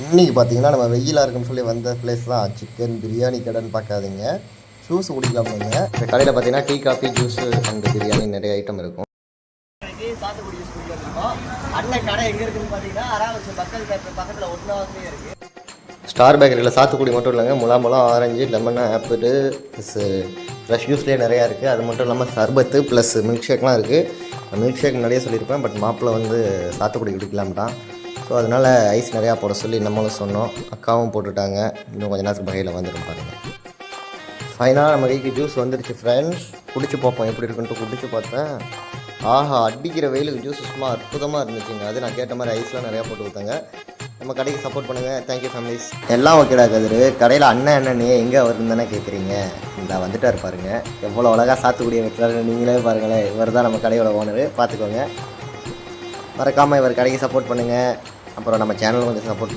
இன்றைக்கி பார்த்தீங்கன்னா நம்ம வெயிலாக இருக்குன்னு சொல்லி வந்த பிளேஸ் தான் சிக்கன் பிரியாணி கடைன்னு பார்க்காதீங்க. ஜூஸ் குடிக்கலாம் பண்ணுங்க. இந்த கடையில் பார்த்தீங்கன்னா tea coffee juice and biryani நிறைய ஐட்டம் இருக்கும். சாத்துக்குடி ஜூஸ் குடிக்கிறோம். அண்ணன் கடை எங்கே இருக்குதுன்னு பார்த்தீங்கன்னா அராவசி மக்கள் பேப்பர் பக்கத்தில் ஒன்றாவதுலேயே இருக்குது. ஸ்டார் பேக்கரியில் சாத்துக்குடி மட்டும் இல்லைங்க, முலாம்பழம், orange, lemon, apple plus fresh ஜூஸ்லேயே நிறையா இருக்குது. அது மட்டும் இல்லாமல் சர்பத்து ப்ளஸ் மில்க் ஷேக்லாம் இருக்குது. மில்க் ஷேக் நிறைய சொல்லியிருப்பேன், பட் மாப்பிள்ளை வந்து சாத்துக்குடி குடிக்கலாம்ட்டான். ஸோ அதனால் ஐஸ் நிறையா போட சொல்லி நம்மளும் சொன்னோம். அக்காவும் போட்டுட்டாங்க. இன்னும் கொஞ்சம் நேரத்துக்கு வகையில் வந்துடும் பாருங்கள். ஃபைனாக நம்ம கைக்கு ஜூஸ் வந்துடுச்சு ஃப்ரெண்ட்ஸ். குடிச்சு பார்ப்போம் எப்படி இருக்குன்ட்டு. குடிச்சு பார்த்தேன், ஆஹா அடிக்கிற வெயிலுக்கு ஜூஸ் சும்மா அற்புதமாக இருந்துச்சுங்க. அது நான் கேட்ட மாதிரி ஐஸ்லாம் நிறையா போட்டு கொடுத்தாங்க. நம்ம கடைக்கு சப்போர்ட் பண்ணுங்கள். Thank you families. எல்லாம் ஓகேடா கதிரு. கடையில் அண்ணன் எங்கே வருந்தானே கேட்குறீங்க. இந்த வந்துட்டார் பாருங்க, எவ்வளோ அழகாக சாத்துக்குடியை வைக்கிறாரு. நீங்களே பாருங்களேன், இவர் தான் நம்ம கடையோட ஓனரு. பார்த்துக்கோங்க. மறக்காமல் இவர் கடைக்கு சப்போர்ட் பண்ணுங்கள். அப்புறம் நம்ம சேனலும் கொஞ்சம் சப்போர்ட்